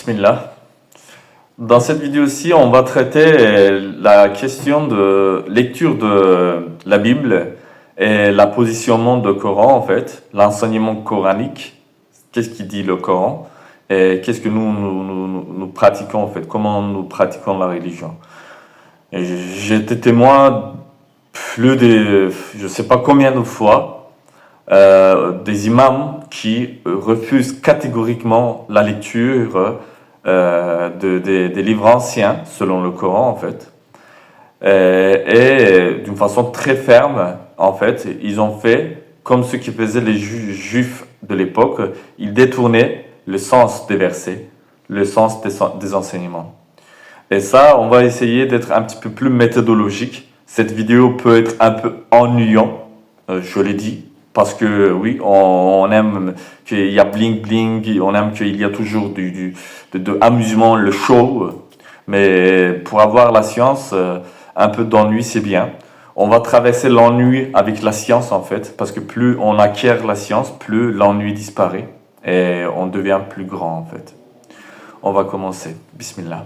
Bismillah. Dans cette vidéo-ci, on va traiter la question de lecture de la Bible et la positionnement du Coran, en fait, l'enseignement coranique. Qu'est-ce qui dit le Coran et qu'est-ce que nous pratiquons, en fait, comment nous pratiquons la religion. Et j'ai été témoin je ne sais pas combien de fois, des imams qui refusent catégoriquement la lecture des livres anciens, selon le Coran en fait, et d'une façon très ferme, en fait, ils ont fait comme ce qui faisaient les juifs de l'époque, ils détournaient le sens des versets, le sens des enseignements. Et ça, on va essayer d'être un petit peu plus méthodologique. Cette vidéo peut être un peu ennuyant, je l'ai dit, parce que oui, on aime qu'il y a bling bling, on aime qu'il y a toujours de amusement, le show, mais pour avoir la science, un peu d'ennui c'est bien. On va traverser l'ennui avec la science en fait, parce que plus on acquiert la science, plus l'ennui disparaît et on devient plus grand en fait. On va commencer. Bismillah.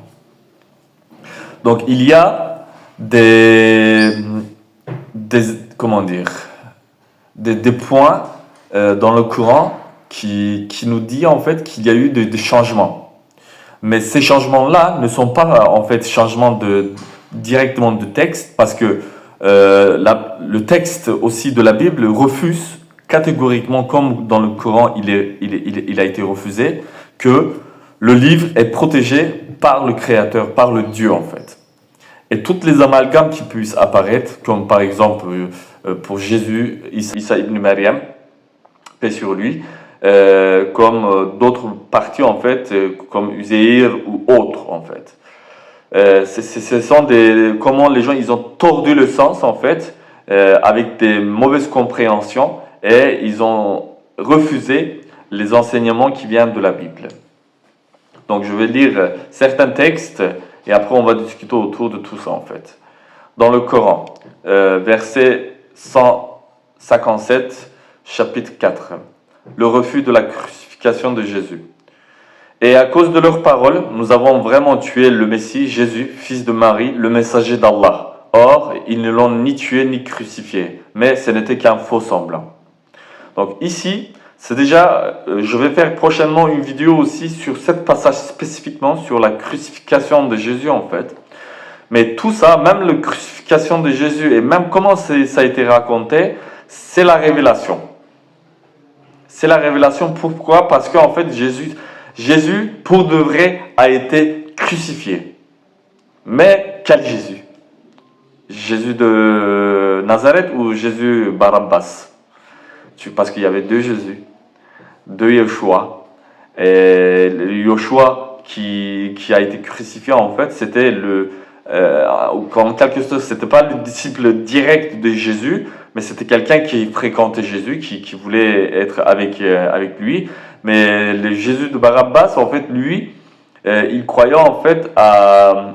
Donc il y a des points dans le Coran qui nous dit en fait qu'il y a eu des changements. Mais ces changements-là ne sont pas en fait changements directement de texte, parce que le texte aussi de la Bible refuse catégoriquement, comme dans le Coran il a été refusé, que le livre est protégé par le Créateur, par le Dieu en fait. Et toutes les amalgames qui puissent apparaître, comme par exemple pour Jésus, Isa ibn Maryam, paix sur lui, comme d'autres parties en fait, comme Uzair ou autres en fait. Ce sont comment les gens ils ont tordu le sens en fait, avec des mauvaises compréhensions, et ils ont refusé les enseignements qui viennent de la Bible. Donc je vais lire certains textes et après on va discuter autour de tout ça en fait. Dans le Coran, verset 157, chapitre 4, le refus de la crucifixion de Jésus. Et à cause de leurs paroles, nous avons vraiment tué le Messie, Jésus, fils de Marie, le messager d'Allah. Or, ils ne l'ont ni tué ni crucifié, mais ce n'était qu'un faux semblant. Donc ici, c'est déjà, je vais faire prochainement une vidéo aussi sur ce passage spécifiquement, sur la crucifixion de Jésus en fait. Mais tout ça, même la crucifixion de Jésus et même comment ça a été raconté, c'est la révélation. C'est la révélation, pourquoi ? Parce qu'en fait, Jésus, pour de vrai, a été crucifié. Mais quel Jésus ? Jésus de Nazareth ou Jésus Barabbas ? Parce qu'il y avait deux Jésus. De Yeshua. Et le Yeshua qui a été crucifié en fait, c'était en quelque sorte, c'était pas le disciple direct de Jésus, mais c'était quelqu'un qui fréquentait Jésus, qui voulait être avec lui. Mais le Jésus de Barabbas en fait, lui, il croyait en fait à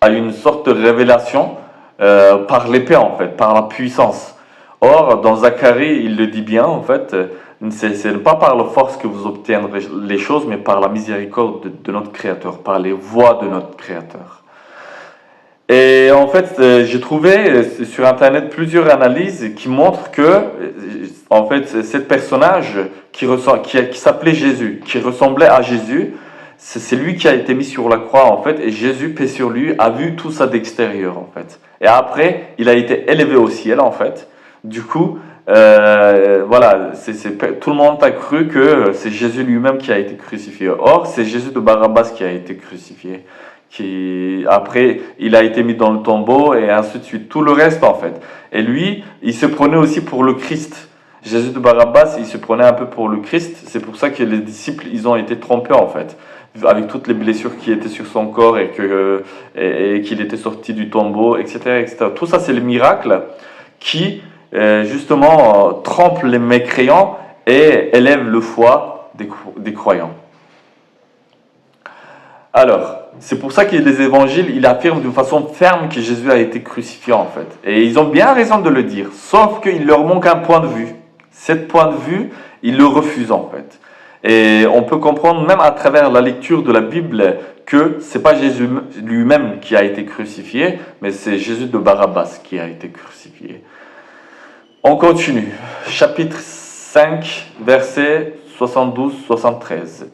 une sorte de révélation par l'épée en fait, par la puissance. Or dans Zacharie il le dit bien en fait, c'est pas par la force que vous obtiendrez les choses, mais par la miséricorde de notre Créateur, par les voies de notre Créateur. Et en fait, j'ai trouvé sur Internet plusieurs analyses qui montrent que, en fait, ce personnage qui s'appelait Jésus, qui ressemblait à Jésus, c'est lui qui a été mis sur la croix, en fait, et Jésus, paix sur lui, a vu tout ça d'extérieur, en fait. Et après, il a été élevé au ciel, en fait. Du coup, voilà, tout le monde a cru que c'est Jésus lui-même qui a été crucifié. Or, c'est Jésus de Barabbas qui a été crucifié. Après, il a été mis dans le tombeau et ainsi de suite. Tout le reste, en fait. Et lui, il se prenait aussi pour le Christ. Jésus de Barabbas, il se prenait un peu pour le Christ. C'est pour ça que les disciples, ils ont été trompés, en fait. Avec toutes les blessures qui étaient sur son corps et qu'il était sorti du tombeau, etc., etc. Tout ça, c'est le miracle qui justement trompe les mécréants et élève le foi des croyants. Alors, c'est pour ça que les évangiles, ils affirment d'une façon ferme que Jésus a été crucifié en fait. Et ils ont bien raison de le dire, sauf qu'il leur manque un point de vue. Cet point de vue, ils le refusent en fait. Et on peut comprendre même à travers la lecture de la Bible que c'est pas Jésus lui-même qui a été crucifié, mais c'est Jésus de Barabbas qui a été crucifié. On continue. Chapitre 5, versets 72-73.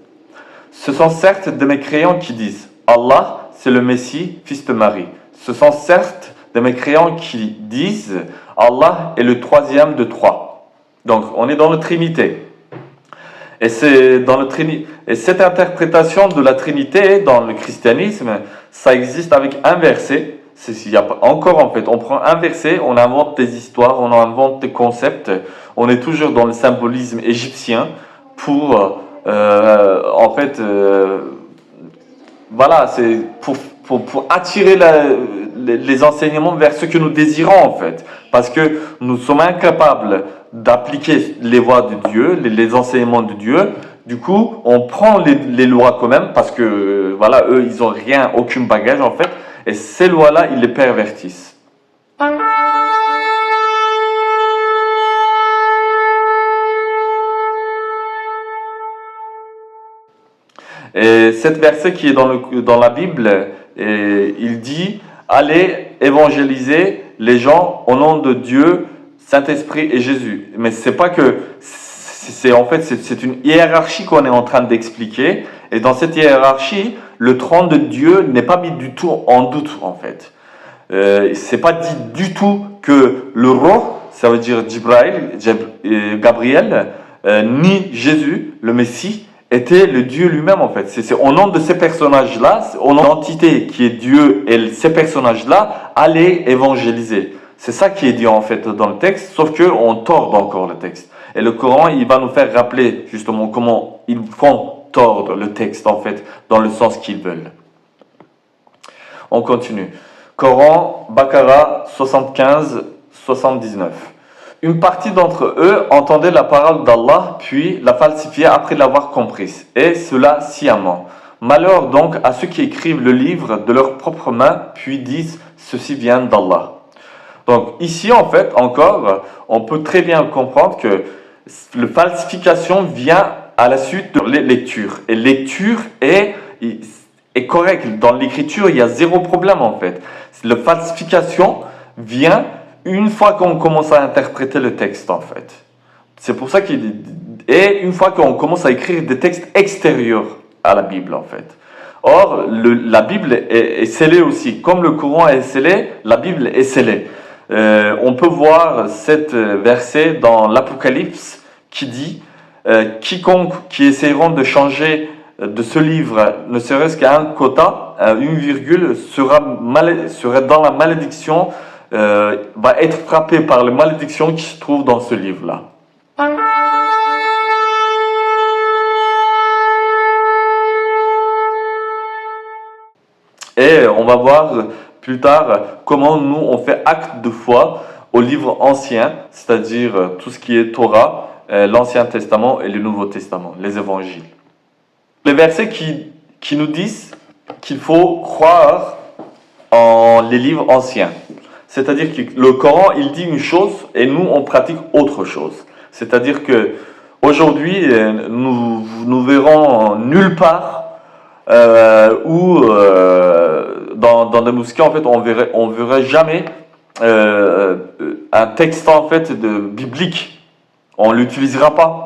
Ce sont certes des mécréants qui disent « Allah, c'est le Messie, fils de Marie ». Ce sont certes des mécréants qui disent « Allah est le troisième de trois ». Donc, on est dans la Trinité. Et cette interprétation de la Trinité dans le christianisme, ça existe avec un verset. Encore en fait, on prend un verset, on invente des histoires, on invente des concepts. On est toujours dans le symbolisme égyptien pour, voilà, c'est pour attirer les enseignements vers ce que nous désirons en fait. Parce que nous sommes incapables d'appliquer les voies de Dieu, les enseignements de Dieu. Du coup, on prend les lois quand même parce que, voilà, eux, ils n'ont rien, aucun bagage en fait. Et ces lois-là, ils les pervertissent. Et cet verset qui est dans la Bible, il dit « Allez évangéliser les gens au nom de Dieu, Saint-Esprit et Jésus ». Mais c'est pas que... c'est une hiérarchie qu'on est en train d'expliquer. Et dans cette hiérarchie, le trône de Dieu n'est pas mis du tout en doute, en fait. C'est pas dit du tout que le roi, ça veut dire Gabriel, ni Jésus, le Messie, était le Dieu lui-même, en fait. C'est au nom de ces personnages-là, au nom de l'entité qui est Dieu et ces personnages-là, allez évangéliser. C'est ça qui est dit, en fait, dans le texte, sauf qu'on tord encore le texte. Et le Coran, il va nous faire rappeler, justement, comment ils font tordre le texte, en fait, dans le sens qu'ils veulent. On continue. Coran, Baqara 75-79. Une partie d'entre eux entendait la parole d'Allah, puis la falsifiait après l'avoir comprise, et cela sciemment. Malheur donc à ceux qui écrivent le livre de leurs propres mains, puis disent « ceci vient d'Allah ». Donc ici, en fait, encore, on peut très bien comprendre que la falsification vient à la suite de la lecture. Et lecture est correcte. Dans l'écriture, il y a zéro problème, en fait. La falsification vient une fois qu'on commence à interpréter le texte, en fait. C'est pour ça et une fois qu'on commence à écrire des textes extérieurs à la Bible, en fait. Or, la Bible est scellée aussi. Comme le Coran est scellé, la Bible est scellée. On peut voir cet verset dans l'Apocalypse qui dit quiconque qui essaieront de changer de ce livre, ne serait-ce qu'un quota, une virgule, sera dans la malédiction, va être frappé par la malédiction qui se trouve dans ce livre-là. Et on va voir plus tard comment nous on fait acte de foi au livre ancien, c'est-à-dire tout ce qui est Torah, l'Ancien Testament et le Nouveau Testament, les évangiles. Les versets qui nous disent qu'il faut croire en les livres anciens. C'est-à-dire que le Coran, il dit une chose et nous, on pratique autre chose. C'est-à-dire que aujourd'hui, nous verrons nulle part où dans des mosquées, en fait, on verrait jamais un texte en fait biblique. On l'utilisera pas.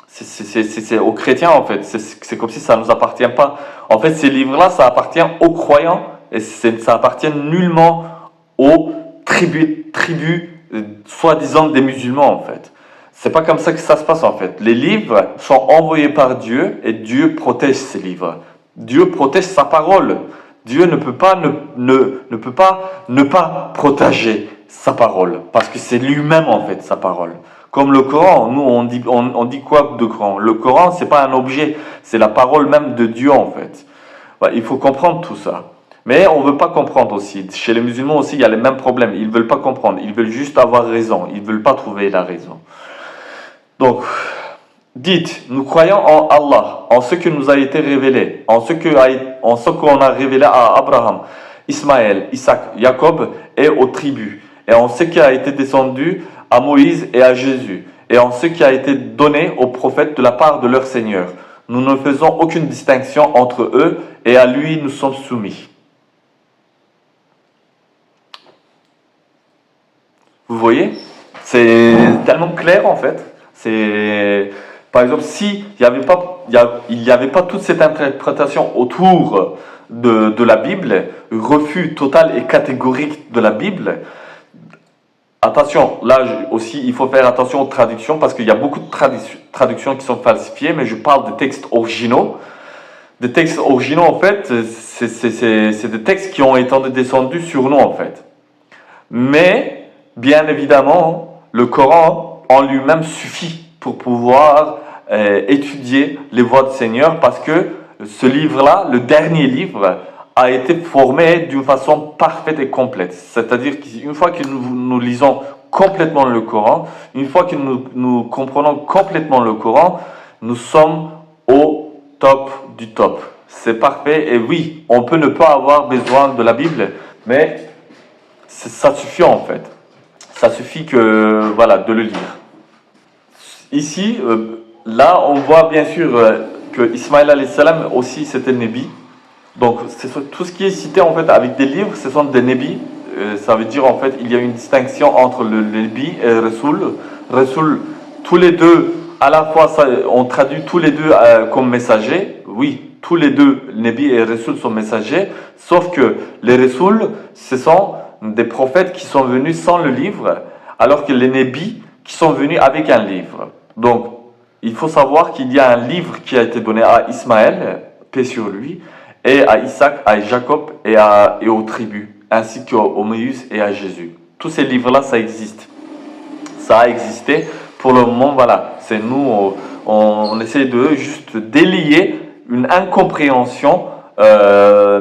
C'est aux chrétiens en fait. C'est comme si ça nous appartient pas. En fait, ces livres-là, ça appartient aux croyants et ça appartient nullement aux tribus soi-disant des musulmans en fait. C'est pas comme ça que ça se passe en fait. Les livres sont envoyés par Dieu et Dieu protège ces livres. Dieu protège sa parole. Dieu ne peut pas ne pas protéger sa parole parce que c'est lui-même en fait sa parole. Comme le Coran, nous on dit quoi de Coran? Le Coran c'est pas un objet, c'est la parole même de Dieu en fait. Il faut comprendre tout ça. Mais on ne veut pas comprendre aussi. Chez les musulmans aussi, il y a les mêmes problèmes. Ils ne veulent pas comprendre. Ils veulent juste avoir raison. Ils ne veulent pas trouver la raison. Donc, dites, nous croyons en Allah, en ce qui nous a été révélé, en ce qu'on a révélé à Abraham, Ismaël, Isaac, Jacob et aux tribus, et en ce qui a été descendu à Moïse et à Jésus, et en ce qui a été donné aux prophètes de la part de leur Seigneur. Nous ne faisons aucune distinction entre eux et à lui nous sommes soumis. Vous voyez? C'est tellement clair en fait. Par exemple, s'il n'y avait pas toute cette interprétation autour de la Bible, refus total et catégorique de la Bible. Attention, là aussi, il faut faire attention aux traductions parce qu'il y a beaucoup de traductions qui sont falsifiées, mais je parle de textes originaux. Des textes originaux, en fait, c'est des textes qui ont été descendus sur nous, en fait. Mais, bien évidemment, le Coran en lui-même suffit pour pouvoir étudier les voies du Seigneur parce que ce livre-là, le dernier livre, a été formé d'une façon parfaite et complète. C'est-à-dire qu'une fois que nous lisons complètement le Coran, une fois que nous comprenons complètement le Coran, nous sommes au top du top. C'est parfait et oui, on peut ne pas avoir besoin de la Bible, mais ça suffit en fait. Ça suffit de le lire. Ici, là, on voit bien sûr que Ismaël alayhi salam aussi c'était Nabi. Donc, tout ce qui est cité en fait avec des livres, ce sont des nébis. Ça veut dire en fait, il y a une distinction entre le Nabi et le Rasoul. Rasoul, tous les deux, à la fois, on traduit tous les deux comme messagers. Oui, tous les deux, Nabi et Rasoul sont messagers. Sauf que les Rasoul, ce sont des prophètes qui sont venus sans le livre, alors que les Nébis qui sont venus avec un livre. Donc, il faut savoir qu'il y a un livre qui a été donné à Ismaël, paix sur lui, et à Isaac, à Jacob et aux tribus, ainsi qu'au Moïse et à Jésus. Tous ces livres-là, ça existe. Ça a existé. Pour le moment, voilà, c'est nous, on essaie de juste délier une incompréhension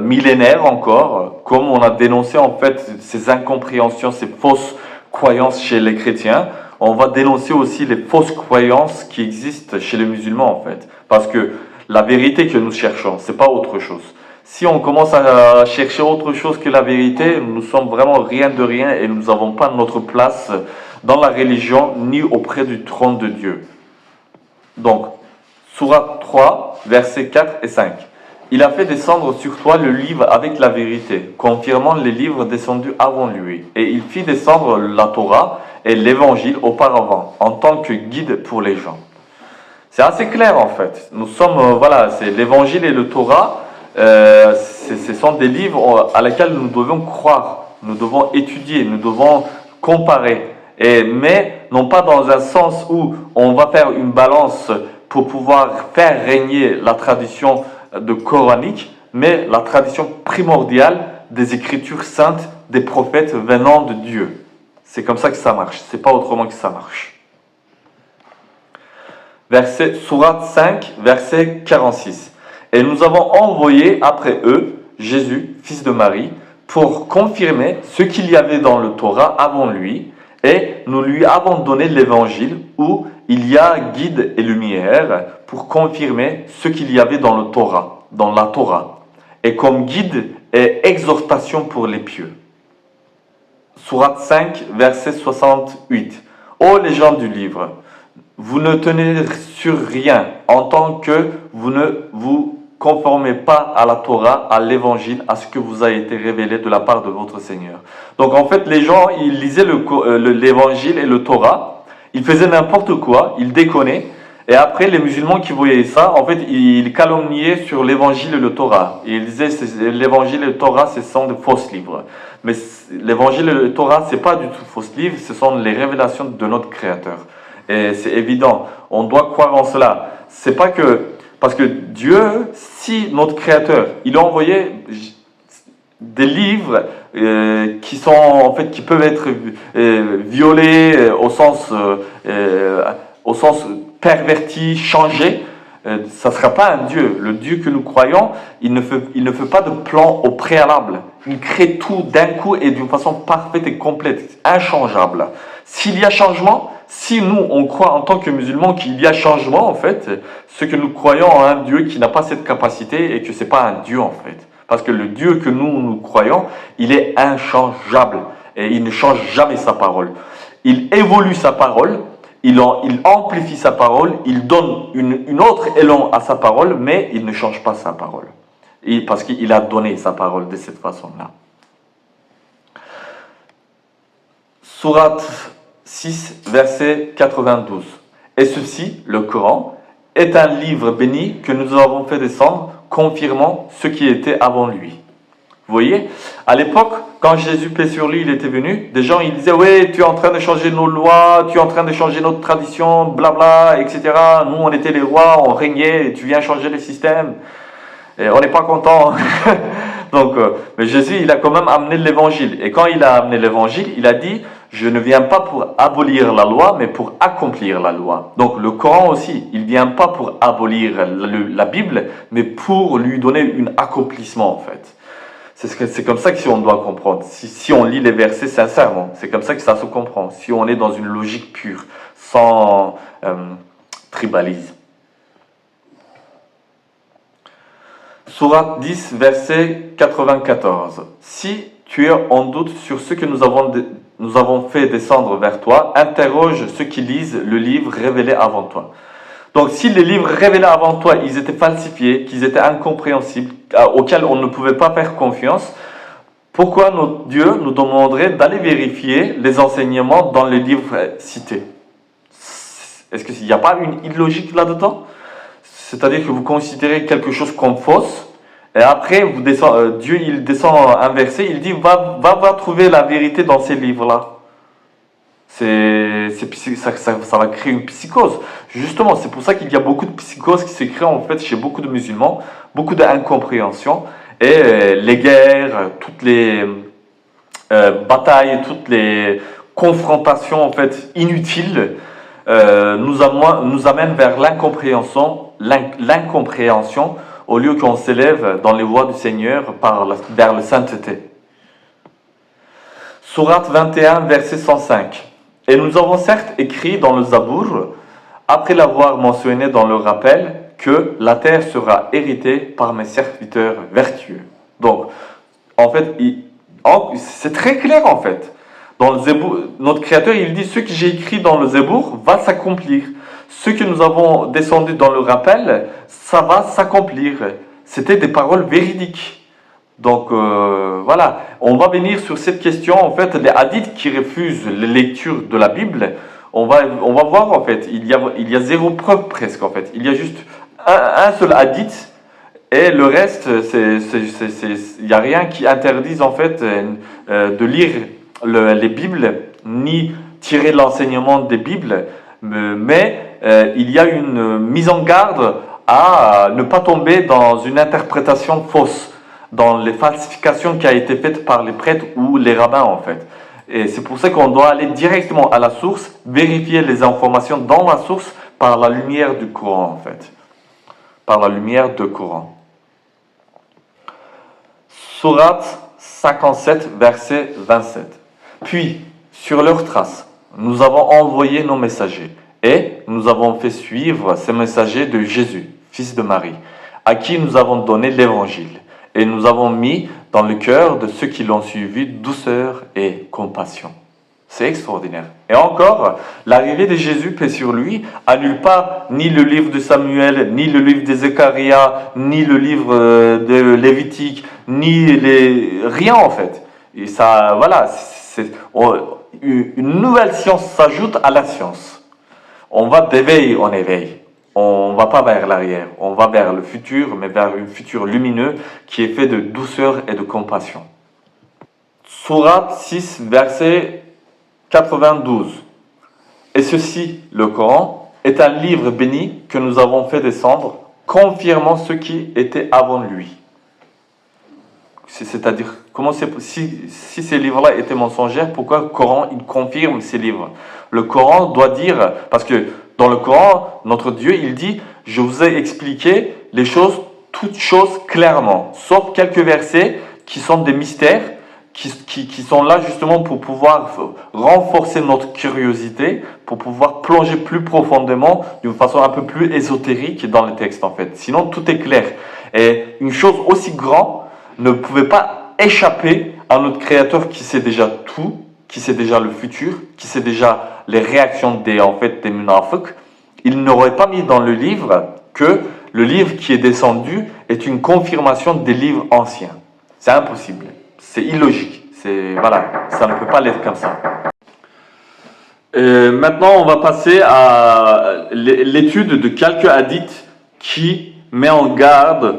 millénaire encore, comme on a dénoncé en fait ces incompréhensions, ces fausses croyances chez les chrétiens. On va dénoncer aussi les fausses croyances qui existent chez les musulmans en fait, parce que la vérité que nous cherchons, c'est pas autre chose. Si on commence à chercher autre chose que la vérité, nous sommes vraiment rien de rien et nous n'avons pas notre place dans la religion ni auprès du trône de Dieu. Donc, Sourate 3, versets 4 et 5. Il a fait descendre sur toi le livre avec la vérité, confirmant les livres descendus avant lui. Et il fit descendre la Torah et l'évangile auparavant, en tant que guide pour les gens. C'est assez clair en fait. Nous sommes, c'est l'évangile et le Torah, ce sont des livres à lesquels nous devons croire, nous devons étudier, nous devons comparer. Mais non pas dans un sens où on va faire une balance pour pouvoir faire régner la tradition coranique, mais la tradition primordiale des Écritures saintes, des prophètes venant de Dieu. C'est comme ça que ça marche, c'est pas autrement que ça marche. Sourate 5, verset 46. Et nous avons envoyé après eux Jésus, fils de Marie, pour confirmer ce qu'il y avait dans le Torah avant lui, et nous lui avons donné l'évangile où il y a guide et lumière pour confirmer ce qu'il y avait dans la Torah, et comme guide et exhortation pour les pieux. Sourate 5, verset 68. Ô les gens du livre, vous ne tenez sur rien en tant que vous ne vous conformez pas à la Torah, à l'évangile, à ce que vous a été révélé de la part de votre Seigneur. Donc en fait, les gens, ils lisaient l'évangile et le Torah, ils faisaient n'importe quoi, ils déconnaient, et après les musulmans qui voyaient ça, en fait, ils calomniaient sur l'évangile et le Torah. Ils disaient l'évangile et le Torah, ce sont de faux livres. Mais l'évangile et le Torah, c'est pas du tout faux livres, ce sont les révélations de notre Créateur. Et c'est évident, on doit croire en cela. C'est pas que, parce que Dieu, si notre Créateur, il a envoyé des livres qui peuvent être violés au sens perverti, changé, ça ne sera pas un Dieu. Le Dieu que nous croyons, il ne fait pas de plan au préalable. Il crée tout d'un coup et d'une façon parfaite et complète, inchangeable. S'il y a changement, si nous, on croit en tant que musulmans qu'il y a changement, en fait, ce que nous croyons en un Dieu qui n'a pas cette capacité et que ce n'est pas un Dieu, en fait. Parce que le Dieu que nous croyons, il est inchangeable et il ne change jamais sa parole. Il évolue sa parole, il amplifie sa parole, il donne une autre élan à sa parole, mais il ne change pas sa parole. Parce qu'il a donné sa parole de cette façon-là. Sourate 6, verset 92. Et ceci, le Coran, est un livre béni que nous avons fait descendre, confirmant ce qui était avant lui. Vous voyez, à l'époque, quand Jésus, paix sur lui, il était venu, des gens ils disaient, ouais, tu es en train de changer nos lois, tu es en train de changer notre tradition, blabla, etc. Nous, on était les rois, on régnait, et tu viens changer les systèmes. Et on n'est pas content. Donc, mais Jésus, il a quand même amené l'évangile. Et quand il a amené l'évangile, il a dit, je ne viens pas pour abolir la loi, mais pour accomplir la loi. Donc, le Coran aussi, il ne vient pas pour abolir la Bible, mais pour lui donner un accomplissement, en fait. C'est comme ça que on doit comprendre. Si on lit les versets sincèrement, c'est comme ça que ça se comprend. Si on est dans une logique pure, sans tribalisme. Sourate 10, verset 94. Si tu es en doute sur ce que nous avons fait descendre vers toi, interroge ceux qui lisent le livre révélé avant toi. Donc, si les livres révélés avant toi, ils étaient falsifiés, qu'ils étaient incompréhensibles, auxquels on ne pouvait pas faire confiance, pourquoi notre Dieu nous demanderait d'aller vérifier les enseignements dans les livres cités? Est-ce qu'il n'y a pas une illogique là-dedans? C'est-à-dire que vous considérez quelque chose comme fausse, et après, Dieu il descend un verset, il dit, va trouver la vérité dans ces livres-là. Ça va créer une psychose. Justement, c'est pour ça qu'il y a beaucoup de psychose qui se crée en fait chez beaucoup de musulmans, beaucoup d'incompréhension, et les guerres, toutes les batailles, toutes les confrontations en fait inutiles nous amènent vers l'incompréhension au lieu qu'on s'élève dans les voies du Seigneur vers la sainteté. Sourate 21, verset 105. Et nous avons certes écrit dans le Zabour, après l'avoir mentionné dans le rappel, que la terre sera héritée par mes serviteurs vertueux. Donc, en fait, c'est très clair en fait. Dans le Zabour, notre Créateur, il dit, ce que j'ai écrit dans le Zabour va s'accomplir. Ce que nous avons descendu dans le rappel, ça va s'accomplir. C'était des paroles véridiques. Donc voilà, on va venir sur cette question, en fait, les hadiths qui refusent les lectures de la Bible, on va voir en fait, il y a zéro preuve presque en fait, il y a juste un seul hadith et le reste, il n'y a rien qui interdise en fait de lire les Bibles, ni tirer l'enseignement des Bibles, mais il y a une mise en garde à ne pas tomber dans une interprétation fausse, dans les falsifications qui a été faites par les prêtres ou les rabbins en fait. Et c'est pour ça qu'on doit aller directement à la source, vérifier les informations dans la source par la lumière du Coran en fait. Par la lumière du Coran. Sourate 57, verset 27. Puis, sur leurs traces, nous avons envoyé nos messagers et nous avons fait suivre ces messagers de Jésus, fils de Marie, à qui nous avons donné l'évangile. Et nous avons mis dans le cœur de ceux qui l'ont suivi douceur et compassion. C'est extraordinaire. Et encore, l'arrivée de Jésus, paix sur lui, annule pas ni le livre de Samuel, ni le livre de Zacharia, ni le livre de Lévitique, rien en fait. Et ça, voilà, une nouvelle science s'ajoute à la science. On va d'éveil en éveil. On ne va pas vers l'arrière, on va vers le futur, mais vers un futur lumineux qui est fait de douceur et de compassion. Sourate 6, verset 92. Et ceci, le Coran, est un livre béni que nous avons fait descendre, confirmant ce qui était avant lui. C'est-à-dire, si ces livres-là étaient mensongers, pourquoi le Coran il confirme ces livres? Le Coran doit dire, parce que dans le Coran, notre Dieu, il dit, je vous ai expliqué les choses, toutes choses clairement, sauf quelques versets qui sont des mystères, qui sont là justement pour pouvoir renforcer notre curiosité, pour pouvoir plonger plus profondément, d'une façon un peu plus ésotérique dans le texte en fait. Sinon, tout est clair. Et une chose aussi grande ne pouvait pas échapper à notre Créateur qui sait déjà tout, qui sait déjà le futur, qui sait déjà les réactions des munafiqs, ils n'auraient pas mis dans le livre que le livre qui est descendu est une confirmation des livres anciens. C'est impossible, c'est illogique, voilà, ça ne peut pas l'être comme ça. Maintenant, on va passer à l'étude de quelques hadiths qui met en garde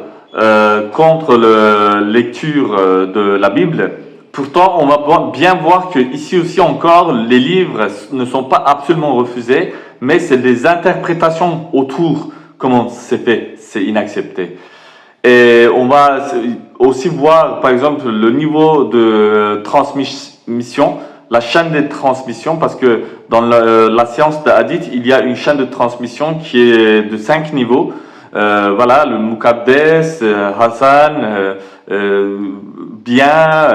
contre la lecture de la Bible. Pourtant, on va bien voir que ici aussi encore, les livres ne sont pas absolument refusés, mais c'est des interprétations autour, comment c'est fait, c'est inaccepté. Et on va aussi voir, par exemple, le niveau de transmission, la chaîne de transmission, parce que dans la science de hadith, il y a une chaîne de transmission qui est de 5 niveaux. Voilà, le Mukaddes, Hassan, bien,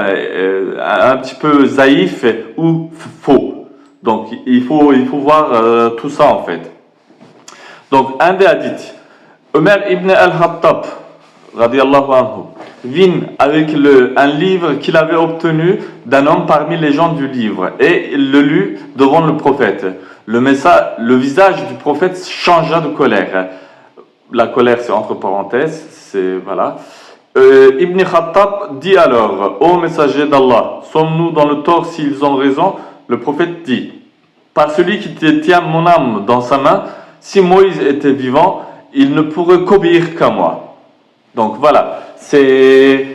un petit peu zaïf ou faux. Donc il faut voir tout ça en fait. Donc un des hadiths, Omer ibn al-Khattab, radiyallahu anhu, vient avec un livre qu'il avait obtenu d'un homme parmi les gens du livre et il le lut devant le prophète. Le visage du prophète changea de colère. La colère, c'est entre parenthèses, c'est voilà. Ibn Khattab dit alors: Ô messager d'Allah, sommes-nous dans le tort s'ils ont raison? Le prophète dit: Par celui qui tient mon âme dans sa main, si Moïse était vivant, il ne pourrait qu'obéir qu'à moi. Donc voilà, c'est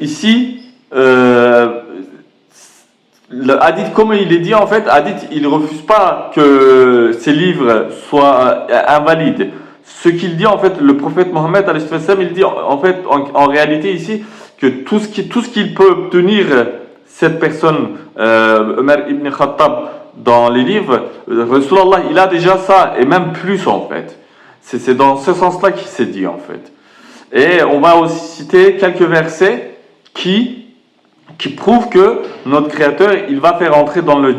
ici le hadith, comme il est dit en fait, hadith, il refuse pas que ces livres soient invalides. Ce qu'il dit en fait, le prophète Mohammed, il dit en fait, en réalité ici, que tout ce qu'il peut obtenir cette personne, Omer ibn Khattab, dans les livres, Rasulallah, il a déjà ça, et même plus en fait. C'est dans ce sens-là qu'il s'est dit en fait. Et on va aussi citer quelques versets qui prouvent que notre Créateur, il va faire entrer dans le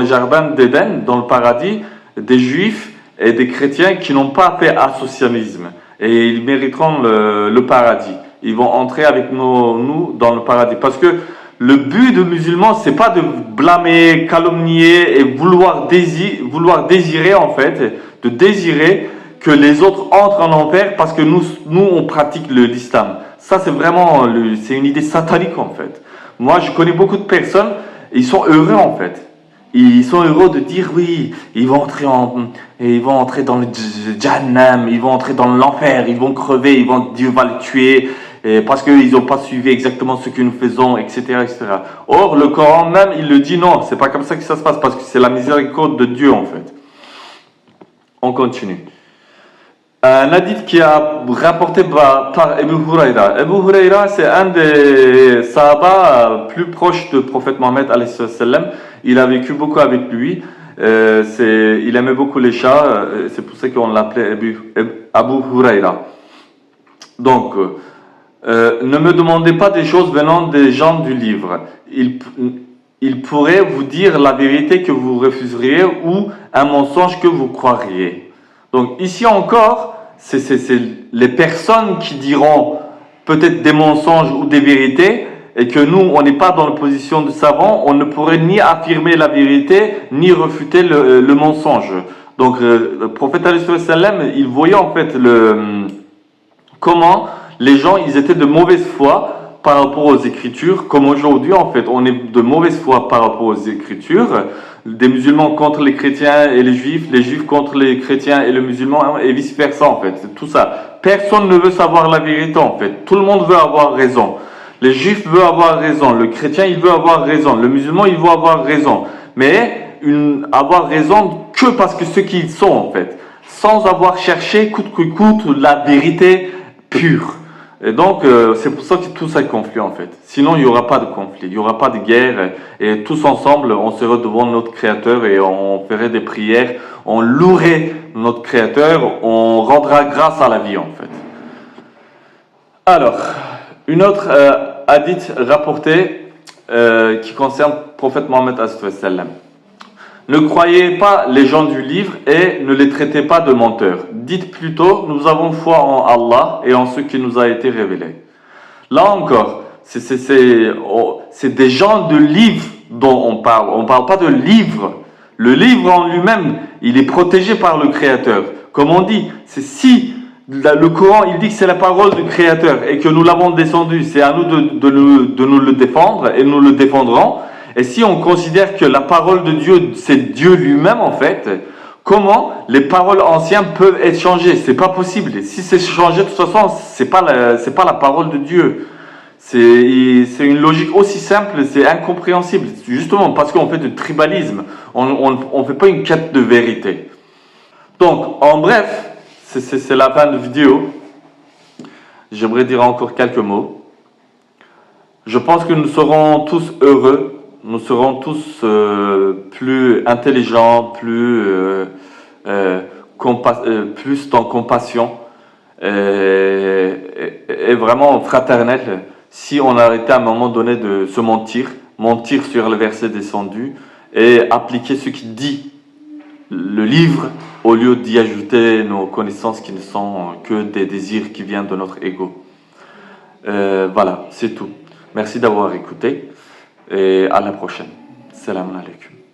jardin d'Éden, dans le paradis, des Juifs et des chrétiens qui n'ont pas fait associationnisme. Et ils mériteront le paradis. Ils vont entrer avec nous dans le paradis. Parce que le but de musulman, c'est pas de blâmer, calomnier et vouloir désirer en fait, de désirer que les autres entrent en enfer parce que nous on pratique l'islam. Ça c'est vraiment, c'est une idée satanique en fait. Moi je connais beaucoup de personnes, ils sont heureux en fait. Ils sont heureux de dire oui, ils vont entrer dans le Jahannam, ils vont entrer dans l'enfer, ils vont crever, Dieu va les tuer parce qu'ils n'ont pas suivi exactement ce que nous faisons, etc., etc. Or, le Coran même, il le dit non, c'est pas comme ça que ça se passe parce que c'est la miséricorde de Dieu en fait. On continue. Un hadith qui a rapporté par Abu Huraira. Abu Huraira, c'est un des sahaba plus proches du prophète Mohammed alayhi salam. Il a vécu beaucoup avec lui. Il aimait beaucoup les chats. C'est pour ça qu'on l'appelait Abu Huraira. Donc, ne me demandez pas des choses venant des gens du livre. Il pourrait vous dire la vérité que vous refuseriez ou un mensonge que vous croiriez. Donc ici encore, c'est les personnes qui diront peut-être des mensonges ou des vérités et que nous, on n'est pas dans la position de savant, on ne pourrait ni affirmer la vérité ni refuter le mensonge. Donc le prophète alayhi salam, il voyait en fait comment les gens, ils étaient de mauvaise foi par rapport aux Écritures, comme aujourd'hui en fait, on est de mauvaise foi par rapport aux Écritures, des musulmans contre les chrétiens et les juifs contre les chrétiens et les musulmans, et vice versa en fait, c'est tout ça. Personne ne veut savoir la vérité en fait, tout le monde veut avoir raison. Les juifs veulent avoir raison, le chrétien il veut avoir raison, le musulman il veut avoir raison, mais avoir raison que parce que ce qu'ils sont en fait, sans avoir cherché coûte que coûte la vérité pure. Et donc, c'est pour ça que tout ça est conflit en fait. Sinon, il n'y aura pas de conflit, il n'y aura pas de guerre. Et tous ensemble, on serait devant notre Créateur et on ferait des prières, on louerait notre Créateur, on rendra grâce à la vie en fait. Alors, une autre hadith rapportée qui concerne le prophète Mohammed sallam. Ne croyez pas les gens du livre et ne les traitez pas de menteurs. Dites plutôt, nous avons foi en Allah et en ce qui nous a été révélé. Là encore, c'est des gens de livre dont on parle. On ne parle pas de livres. Le livre en lui-même, il est protégé par le Créateur. Comme on dit, c'est si le Coran, il dit que c'est la parole du Créateur et que nous l'avons descendu, c'est à nous de nous le défendre et nous le défendrons. Et si on considère que la parole de Dieu, c'est Dieu lui-même en fait, comment les paroles anciennes peuvent être changées? C'est pas possible. Si c'est changé, de toute façon, c'est pas la parole de Dieu. C'est une logique aussi simple, c'est incompréhensible. Justement parce qu'on fait du tribalisme. On fait pas une quête de vérité. Donc, en bref, c'est la fin de la vidéo. J'aimerais dire encore quelques mots. Je pense que nous serons tous heureux, nous serons tous plus intelligents, plus dans compassion et vraiment fraternel si on arrêtait à un moment donné de se mentir sur le verset descendu et appliquer ce qu'il dit le livre au lieu d'y ajouter nos connaissances qui ne sont que des désirs qui viennent de notre ego. Voilà, c'est tout. Merci d'avoir écouté et à la prochaine. Salam alaikum.